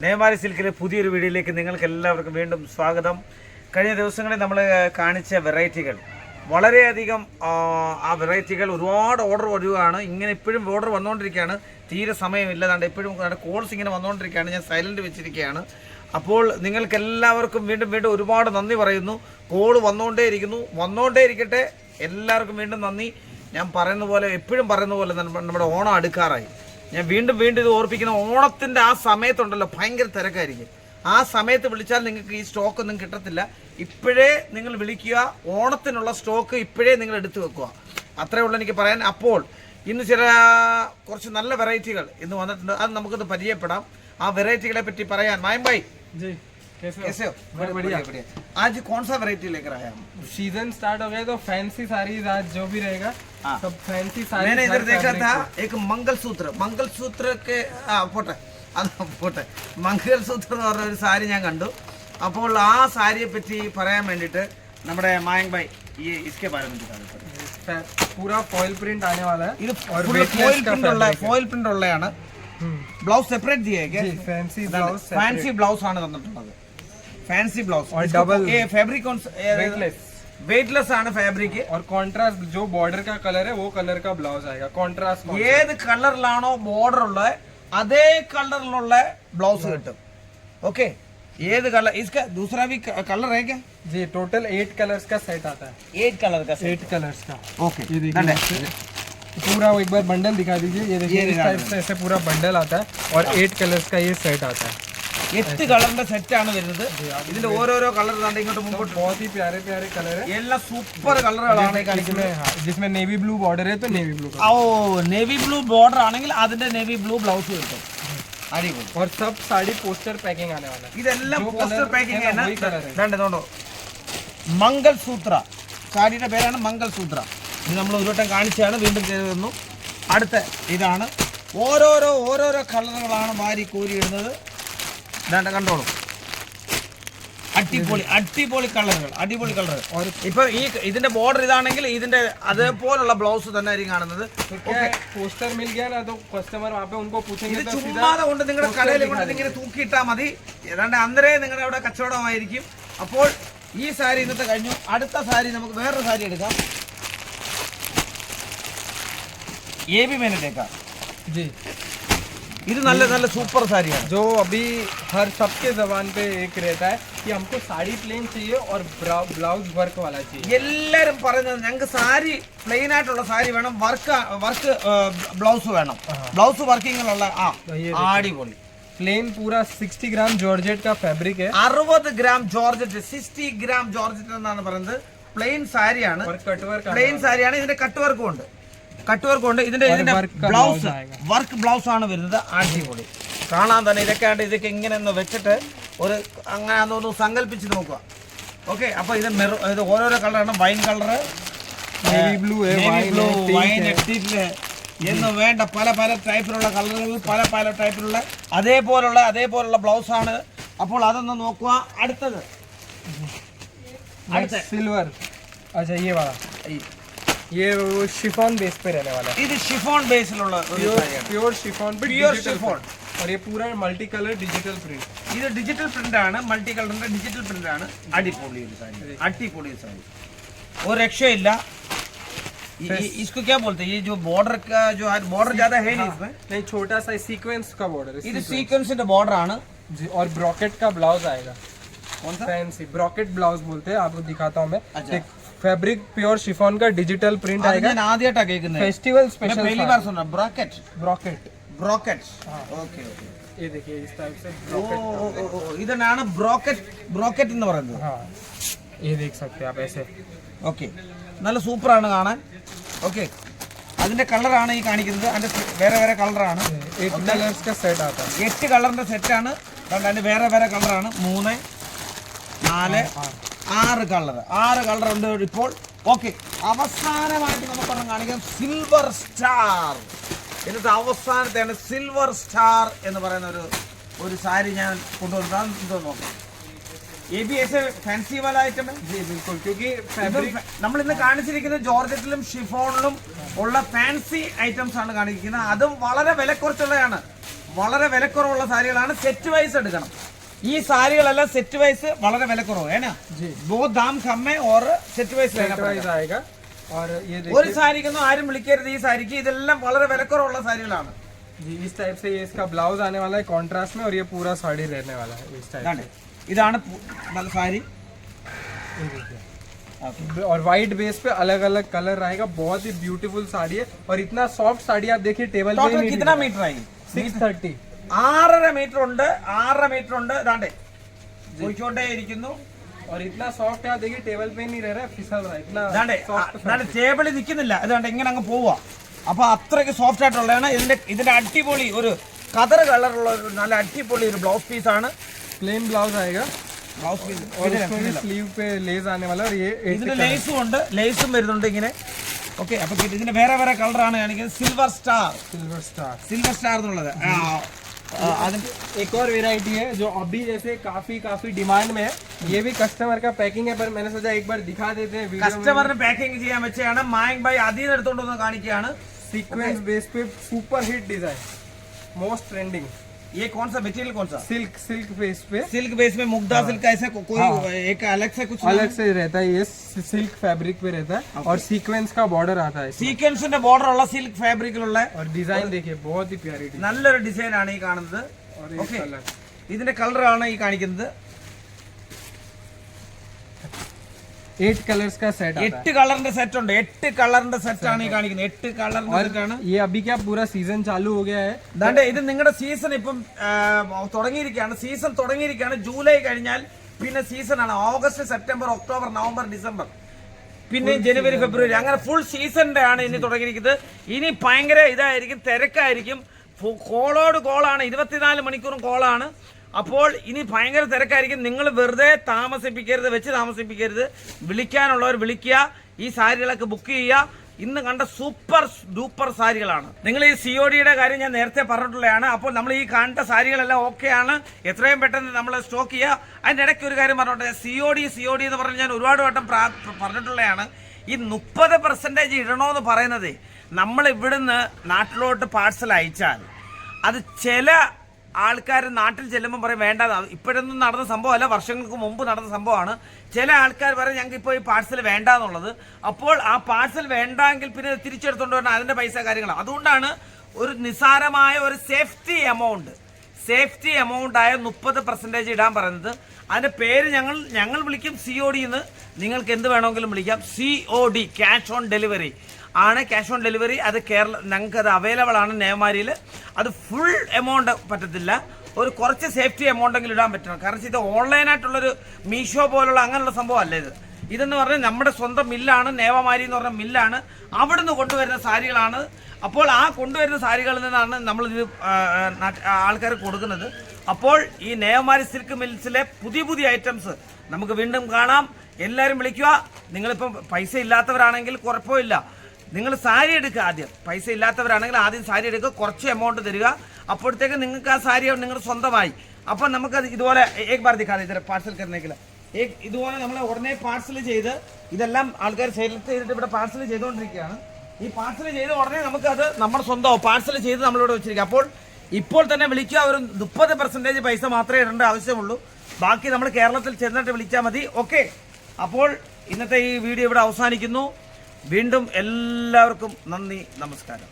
നെയ്മാരി സിൽക്കിലെ പുതിയൊരു വീഡിയോയിലേക്ക് നിങ്ങൾക്ക് എല്ലാവർക്കും വീണ്ടും സ്വാഗതം. കഴിഞ്ഞ ദിവസങ്ങളിൽ നമ്മൾ കാണിച്ച വെറൈറ്റികൾ വളരെയധികം ആ വെറൈറ്റികൾ ഒരുപാട് ഓർഡർ വരികയാണ്. ഇങ്ങനെ ഇപ്പോഴും ഓർഡർ വന്നുകൊണ്ടിരിക്കുകയാണ്. തീരെ സമയമില്ല. ഇപ്പോഴും കോൾസ് ഇങ്ങനെ വന്നുകൊണ്ടിരിക്കുകയാണ്. ഞാൻ സൈലൻറ്റ് വെച്ചിരിക്കുകയാണ്. അപ്പോൾ നിങ്ങൾക്ക് എല്ലാവർക്കും വീണ്ടും ഒരുപാട് നന്ദി പറയുന്നു. കോൾ വന്നുകൊണ്ടേ ഇരിക്കട്ടെ. എല്ലാവർക്കും വീണ്ടും നന്ദി. ഞാൻ പറയുന്ന പോലെ എപ്പോഴും പറയുന്ന പോലെ നമ്മുടെ ഓണം അടുക്കാറായി. ഞാൻ വീണ്ടും ഇത് ഓർപ്പിക്കുന്ന ഓണത്തിൻ്റെ ആ സമയത്തുണ്ടല്ലോ ഭയങ്കര തിരക്കായിരിക്കും. ആ സമയത്ത് വിളിച്ചാൽ നിങ്ങൾക്ക് ഈ സ്റ്റോക്കൊന്നും കിട്ടത്തില്ല. ഇപ്പോഴേ നിങ്ങൾ വിളിക്കുക. ഓണത്തിനുള്ള സ്റ്റോക്ക് ഇപ്പോഴേ നിങ്ങൾ എടുത്തു വെക്കുക. അത്രയേ ഉള്ളൂ എനിക്ക് പറയാൻ. അപ്പോൾ ഇന്ന് കുറച്ച് നല്ല വെറൈറ്റികൾ ഇന്ന് വന്നിട്ടുണ്ട്. അത് നമുക്കൊന്ന് പരിചയപ്പെടാം. ആ വെറൈറ്റികളെ പറ്റി പറയാൻ മായം ഭാई कैसे हो? बढ़िया। आज कौन सा वैरायटी लेकर आया? सीजन स्टार्ट हो गया तो फैंसी साड़ीज आज जो भी रहेगा सब फैंसी साड़ी. मैंने इधर देखा था एक मंगलसूत्र के പോട്ടെ മംഗൾസൂത്ര എന്ന് പറഞ്ഞ ഒരു സാരി ഞാൻ കണ്ടു. അപ്പോൾ ആ സാരിയെ പറ്റി പറയാൻ വേണ്ടിയിട്ട് നമ്മുടെ മായങ്ക് ഭാई ये इसके बारे में बता. पूरा फॉइल प्रिंट आने वाला है. ഇത് ഫോയിൽ പ്രിന്റ് ഉള്ളതാണ്. ബ്ലൗസ് സെപ്പറേറ്റ് दिए ഫാൻസി ബ്ലൗസ് ആണ് തന്നിട്ടുള്ളത്. ഫാൻസി ബ്ലൗസ് और डबल ये फैब्रिक वेटलेस ആണ് ഫാബ്രിക്. और कंट्रास्ट जो बॉर्डर का कलर है वो कलर का ब्लाउज आएगा. कंट्रास्ट ഏത് കളറിലാണോ ബോർഡർ ഉള്ളത് അതേ കളറിലുള്ള ബ്ലൗസ് കിട്ടും. ഓക്കെ ഏത് कलर इसका दूसरा भी कलर है क्या? जी टोटल 8 कलर्स का सेट आता है. 8 कलर का 8 कलर्स का. ओके ये देखिए पूरा एक बार बंडल दिखा दीजिए. ये देखिए इस टाइप से ऐसे पूरा बंडल आता है और 8 कलर्स का ये सेट आता है. 8 കളറിന്റെ സെറ്റ് ആണ് വരുന്നത്. ഇതിന്റെ ഓരോരോ കളർ കണ്ട് ഇങ്ങോട്ട് മുമ്പോട്ട് बहुत ही प्यारे कलर है. എല്ലാം സൂപ്പർ കളറുകളാണ് കാണിക്കുന്നത്. जिसमें नेवी ब्लू बॉर्डर है तो नेवी ब्लू. ഓ നേവി ബ്ലൂ ബോർഡർ ആണെങ്കിൽ അതിന്റെ നേവി ബ്ലൂ ബ്ലൗസ് കിട്ടും. അടിപൊളി. और सब साड़ी पोस्टर पैकिंग आने वाला है. ഇതെല്ലാം പോസ്റ്റർ പാക്കിംഗ് ആണ്. കണ്ടോ മംഗൾസൂത്ര സാരിയുടെ പേരാണ് മംഗൾസൂത്ര. ഇത് നമ്മൾ ഒരു വട്ടം കാണിച്ചാണ് വീണ്ടും ചെയ്തു തന്നു. അടുത്ത ഇതാണ് ഓരോരോ കളറുകളാണ് വാരി കോരി ഇടുന്നത്. കണ്ടോളൂ അടിപൊളി കളറുകൾ. ഇപ്പൊ ഈ ഇതിന്റെ ബോർഡർ ഇതാണെങ്കിൽ ഇതിന്റെ അതേപോലുള്ള ബ്ലൗസ് തന്നെ ആയിരിക്കും കാണുന്നത്. പോസ്റ്റർ മിൽ ഗയാ ना तो कस्टमर वहां पे उनको पूछेंगे ഇത് ചുമ്മാതെ കൊണ്ട് നിങ്ങളുടെ കടയിൽ കൊണ്ട് ഇങ്ങനെ തൂക്കിയിട്ടാ മതി. ഏതാണ്ട് അന്നേരേ നിങ്ങളുടെ അവിടെ കച്ചവടമായിരിക്കും. അപ്പോൾ ഈ സാരി ഇന്നത്തെ കഴിഞ്ഞു. അടുത്ത സാരി നമുക്ക് വേറൊരു സാരി എടുക്കാം. ये भी मैंने देखा जी. ഇത് നല്ല സൂപ്പർ സാരിയാണ്. जो अभी हर सबके जबान पे एक रहता है कि हमको साड़ी प्लेन चाहिए और ब्लाउज वर्क वाला चाहिए. എല്ലാരും പറയുന്നത് ഞങ്ങൾക്ക് സാരി പ്ലെയിൻ ആയിട്ടുള്ള സാരി വേണം, വർക്ക് ബ്ലൗസ് വേണം, ബ്ലൗസ് വർക്കിങ്ങിലുള്ള അടിപൊളി प्लेन पूरा 60 ग्राम जॉर्जेट का फैब्रिक है. 60 ഗ്രാം ജോർജറ്റ് 60 ഗ്രാം ജോർജറ്റ് എന്നാണ് പറയുന്നത്. പ്ലെയിൻ സാരിയാണ്. ഇതിന്റെ കട്ട് വർക്കും ഉണ്ട്. ഇതിന്റെ ബ്ലൗസ് വർക്ക് ബ്ലൗസ് ആണ് വരുന്നത്. അടിപൊളി കാണാൻ തന്നെ. ഇതൊക്കെ ഇങ്ങനെ ഒന്ന് വെച്ചിട്ട് ഒരു അങ്ങനെ ഒന്ന് സങ്കല്പിച്ച് നോക്കുക. ഓക്കെ അപ്പൊ ഇത് ഓരോരോ കളറാണ്. വൈൻ കളറ്, नेवी ब्लू है, വൈൻ എന്ന് വേണ്ട പല ടൈപ്പിലുള്ള കളറുകൾ, പല ടൈപ്പിലുള്ള അതേപോലുള്ള ബ്ലൗസ് ആണ്. അപ്പോൾ അതൊന്ന് നോക്കുക. അടുത്തത് सिल्वर. अच्छा ये वाला ये वो शिफॉन बेस पे रहने वाला है. ഇത് ഷിഫോൺ ബേസിലുള്ള प्योर शिफॉन पे ഷിഫോൺ. और ये पूरा मल्टी कलर डिजिटल प्रिंट. ഇത് ഡിജിറ്റൽ പ്രിന്റ് ആണ്. മൾട്ടി കളറിന്റെ ഡിജിറ്റൽ പ്രിന്റ് ആണ്. അടിപൊളി സാരി. ഒരു രക്ഷയില്ല. इसको क्या बोलते हैं? ये जो बॉर्डर का जो बॉर्डर ज्यादा है नहीं इसमें. नहीं छोटा सा सीक्वेंस का बॉर्डर है. ഇത് സീക്വൻസിന്റെ ബോർഡർ ആണ്. और ब्रॉकेट का ब्लाउज आएगा. कौन सा? फैंसी ब्रॉकेट ब्लाउज बोलते हैं. आपको दिखाता हूँ मैं. फैब्रिक प्योर शिफॉन का डिजिटल प्रिंट आएगा. ഞാൻ ആദ്യമായിട്ടാ കേൾക്കുന്നത്. फेस्टिवल स्पेशल पहली बार सुना. Brocade okay. ये देखिए इस टाइप से ഇതാണ് ബ്രോക്കറ്റ് എന്ന് പറയുന്നത്. हाँ ये देख सकते हैं आप ऐसे. ഓക്കെ നല്ല സൂപ്പറാണ് കാണാൻ. ഓക്കെ അതിന്റെ കളറാണ് ഈ കാണിക്കുന്നത്. അതിന്റെ വേറെ കളറാണ്. 8 कलर्स का सेट आता है. 8 കളറിന്റെ സെറ്റാണ്. അതിന്റെ വേറെ കളറാണ്. 3 4 6 കളർ ഉണ്ട് ഇപ്പോൾ. ഓക്കെ അവസാനമായിട്ട് നമുക്കൊന്ന് കാണിക്കാം. Silver star. എന്നിട്ട് അവസാനത്തെയാണ് സിൽവർ സ്റ്റാർ എന്ന് പറയുന്ന ഒരു സാരി ഞാൻ കൊണ്ടുവന്നിട്ടാണ്. എന്തോ നോക്കാം. ये भी ऐसे फैंसी वाला आइटम है. जी बिल्कुल. क्योंकि फैब्रिक നമ്മൾ ഇന്ന് കാണിച്ചിരിക്കുന്നത് ജോർജറ്റിലും ഷിഫോണിലും ഉള്ള ഫാൻസി ഐറ്റംസ് ആണ് കാണിക്കുന്നത്. അതും വളരെ വില കുറച്ചുള്ളതാണ്. വളരെ വിലക്കുറവുള്ള സാരികളാണ്. സെറ്റ് വൈസ് എടുക്കണം. ഈ സാരികളെല്ലാം സെറ്റ് വൈസ് വളരെ വിലക്കുറവ് है ना जी, बहुत दाम कम है और सेट वाइज लेना आएगा. और ये ഒരു സാരിക്കൊന്നും ആരും വിളിക്കരുത്. ഈ സാരിക്ക് ഇതെല്ലാം വളരെ വിലക്കുറവുള്ള സാരികളാണ്. जी इस टाइप से ये इसका ब्लाउज आने वाला है कॉन्ट्रास्ट में और ये पूरा साड़ी रहने वाला है इस टाइप से. ഇതാണ് നല്ല സാരി. और वाइट बेस पे अलग अलग कलर आएगा. बहुत ही ब्यूटीफुल साड़ी है और इतना सॉफ्ट साड़ी आप देखिए टेबल पे ടോട്ടൽ कितना मीटर ആയി? 630. 6.5 മീറ്റർ ഉണ്ട്. 6.5 മീറ്റർ ഉണ്ട്. ദാണ്ടേ പോയിക്കൊണ്ടേ ഇരിക്കുന്നു. और इतना सॉफ्ट है आप देखिए टेबल पे नहीं रह रहा है, फिसल रहा है इतना. ദാണ്ടേ ടേബിളിൽ നിൽക്കുന്നില്ല. ഇതാണ്ട് ഇങ്ങനെ അങ്ങ് പോവാ. അപ്പൊ അത്രയ്ക്ക് സോഫ്റ്റ് ആയിട്ടുള്ളതാണ്. ഇതിന്റെ അടിപൊളി ഒരു കതർ കളറുള്ള ഒരു നല്ല അടിപൊളി ഒരു ബ്ലൗസ് പീസ് ആണ്. प्लेन ब्लाउज आएगा ബ്ലൗസ് പീസ് और इसमें भी स्लीव पे लेस आने वाला है. और ये ഇതിന് ലേസും ഉണ്ട്. ലേസും വരുന്നുണ്ട് ഇങ്ങനെ. ഓക്കെ, അപ്പൊ ഇതിന് വേറെ വേറെ കളറാണ് കാണിക്കുന്നത്. സിൽവർ സ്റ്റാർ എന്നുള്ളത്. एक और वेराइटी है जो अभी जैसे काफी डिमांड में है. ये भी कस्टमर का पैकिंग है, पर मैंने सोचा एक बार दिखा देते हैं वीडियो में. കസ്റ്റമറിന് പാക്കിംഗ് ചെയ്യാൻ വെച്ചാണ്. മായങ് ഭായി അതിൽ എടുത്തോണ്ട് വന്ന് കാണിക്കുകയാണ്. सीक्वेंस बेस पे super hit design, most trending. ये कौन सा मटेरियल कौन सा? सिल्क बेस पे. सिल्क बेस में मुग्धा सिल्क ऐसा कोई एक अलग से कुछ अलग से रहता है. ये सिल्क फैब्रिक पे रहता है और सीक्वेंस का बॉर्डर आता है. സീക്വൻസിന്റെ ബോർഡർ ഉള്ള സിൽക്ക് ഫാബ്രിക്കിലുള്ള और डिजाइन देखिए बहुत ही प्यारी डिजाइन. നല്ലൊരു ഡിസൈൻ ആണ് ഈ കാണുന്നത്. और ये कलर ഇതിന്റെ കളറാണ് ഈ കാണിക്കുന്നത്. 8 कलर्स का सेट आता है. 8 കളറിന്റെ സെറ്റ് ഉണ്ട്. 8 കളറിന്റെ സെറ്റ് ആണ് ഈ കാണിക്കുന്നത്. 8 കളറിന്റെ സെറ്റ് ആണ്. ये अभी क्या पूरा सीजन चालू हो गया है. ദാണ്ടെ ഇത് നിങ്ങളുടെ സീസൺ ഇപ്പം തുടങ്ങിയിരിക്കുകയാണ്. സീസൺ തുടങ്ങിയിരിക്കുകയാണ്. ജൂലൈ കഴിഞ്ഞാൽ പിന്നെ സീസൺ ആണ്. August, September, October, November, December, പിന്നെ ജനുവരി, ഫെബ്രുവരി, അങ്ങനെ ഫുൾ സീസണിന്റെ ആണ് ഇനി തുടങ്ങിയിരിക്കുന്നത്. ഇനി ഭയങ്കര ഇതായിരിക്കും, തിരക്കായിരിക്കും. കോളോട് കോളാണ്. 24 മണിക്കൂറും കോളാണ്. അപ്പോൾ ഇനി ഭയങ്കര തിരക്കായിരിക്കും. നിങ്ങൾ വെറുതെ വെച്ച് താമസിപ്പിക്കരുത്. വിളിക്കാനുള്ളവർ വിളിക്കുക. ഈ സാരികളൊക്കെ ബുക്ക് ചെയ്യുക. ഇന്ന് കണ്ട സൂപ്പർ ഡൂപ്പർ സാരികളാണ്. നിങ്ങൾ ഈ CODയുടെ കാര്യം ഞാൻ നേരത്തെ പറഞ്ഞിട്ടുള്ളതാണ്. അപ്പോൾ നമ്മൾ ഈ കണ്ട സാരികളെല്ലാം ഓക്കെയാണ്. എത്രയും പെട്ടെന്ന് നമ്മൾ സ്റ്റോക്ക് ചെയ്യുക. അതിൻ്റെ ഇടയ്ക്ക് ഒരു കാര്യം പറഞ്ഞോട്ടെ. COD എന്ന് പറഞ്ഞ് ഞാൻ ഒരുപാട് വട്ടം പറഞ്ഞിട്ടുള്ളതാണ്. ഈ 30% ഇടണമെന്ന് പറയുന്നത്, നമ്മൾ ഇവിടുന്ന് നാട്ടിലോട്ട് പാഴ്സൽ അയച്ചാൽ അത് ചില ആൾക്കാർ നാട്ടിൽ ചെല്ലുമ്പോൾ പറയും വേണ്ട. ഇപ്പോഴൊന്നും നടന്ന സംഭവമല്ല, വർഷങ്ങൾക്ക് മുമ്പ് നടന്ന സംഭവമാണ്. ചില ആൾക്കാർ പറയും ഞങ്ങൾക്ക് ഇപ്പോൾ ഈ പാഴ്സൽ വേണ്ട എന്നുള്ളത്. അപ്പോൾ ആ പാഴ്സൽ വേണ്ടെങ്കിൽ പിന്നെ തിരിച്ചെടുത്തുകൊണ്ട് വരണം. അതിൻ്റെ പൈസ കാര്യങ്ങളാണ്. അതുകൊണ്ടാണ് ഒരു നിസ്സാരമായ ഒരു സേഫ്റ്റി എമൗണ്ട് ആയ 30% ഇടാൻ പറയുന്നത്. അതിൻ്റെ പേര് ഞങ്ങൾ വിളിക്കും COD എന്ന്. നിങ്ങൾക്ക് എന്ത് വേണമെങ്കിലും വിളിക്കാം. COD, ക്യാഷ് ഓൺ ഡെലിവറി ആണ്. ക്യാഷ് ഓൺ ഡെലിവറി അത് ഞങ്ങൾക്കത് അവൈലബിൾ ആണ് നേമാരിയിൽ. അത് ഫുൾ എമൗണ്ട് പറ്റത്തില്ല. ഒരു കുറച്ച് സേഫ്റ്റി എമൗണ്ടെങ്കിലും ഇടാൻ പറ്റണം. കാരണം ഇത് ഓൺലൈനായിട്ടുള്ളൊരു മീഷോ പോലുള്ള അങ്ങനെയുള്ള സംഭവം അല്ല ഇത്. ഇതെന്ന് പറഞ്ഞാൽ നമ്മുടെ സ്വന്തം മില്ലാണ്. നേവമാരി എന്ന് പറഞ്ഞ മില്ലാണ്. അവിടുന്ന് കൊണ്ടുവരുന്ന സാരികളാണ്. അപ്പോൾ ആ കൊണ്ടുവരുന്ന സാരികളിൽ നിന്നാണ് നമ്മളിത് ആൾക്കാർ കൊടുക്കുന്നത്. അപ്പോൾ ഈ നേവമാരി സിൽക്ക് മിൽസിലെ പുതിയ ഐറ്റംസ് നമുക്ക് വീണ്ടും കാണാം. എല്ലാവരും വിളിക്കുക. നിങ്ങളിപ്പം പൈസ ഇല്ലാത്തവരാണെങ്കിൽ കുഴപ്പമില്ല, നിങ്ങൾ സാരി എടുക്കുക. ആദ്യം പൈസ ഇല്ലാത്തവരാണെങ്കിൽ ആദ്യം സാരി എടുക്കുക. കുറച്ച് എമൗണ്ട് തരിക. അപ്പോഴത്തേക്ക് നിങ്ങൾക്ക് ആ സാരി നിങ്ങൾ സ്വന്തമായി. അപ്പം നമുക്കത് ഇതുപോലെ ഏക് ബാർ ദിഖാതെ ഇതര പാഴ്സൽ കരുന്നേക്കില്ല. ഇതുപോലെ നമ്മൾ ഉടനെ പാഴ്സൽ ചെയ്ത് ഇതെല്ലാം ആൾക്കാർ സെലക്ട് ചെയ്തിട്ട് ഇവിടെ പാഴ്സൽ ചെയ്തുകൊണ്ടിരിക്കുകയാണ്. ഈ പാഴ്സൽ ചെയ്ത് ഉടനെ നമുക്കത് നമ്മുടെ സ്വന്തമാവും. പാഴ്സൽ ചെയ്ത് നമ്മളിവിടെ വെച്ചിരിക്കുക. അപ്പോൾ ഇപ്പോൾ തന്നെ വിളിക്കുക. ഒരു 30% പൈസ മാത്രമേ ഇടേണ്ട ആവശ്യമുള്ളൂ. ബാക്കി നമ്മൾ കേരളത്തിൽ ചെന്നിട്ട് വിളിച്ചാൽ മതി. ഓക്കെ, അപ്പോൾ ഇന്നത്തെ ഈ വീഡിയോ ഇവിടെ അവസാനിക്കുന്നു. വീണ്ടും എല്ലാവർക്കും നന്ദി, നമസ്കാരം.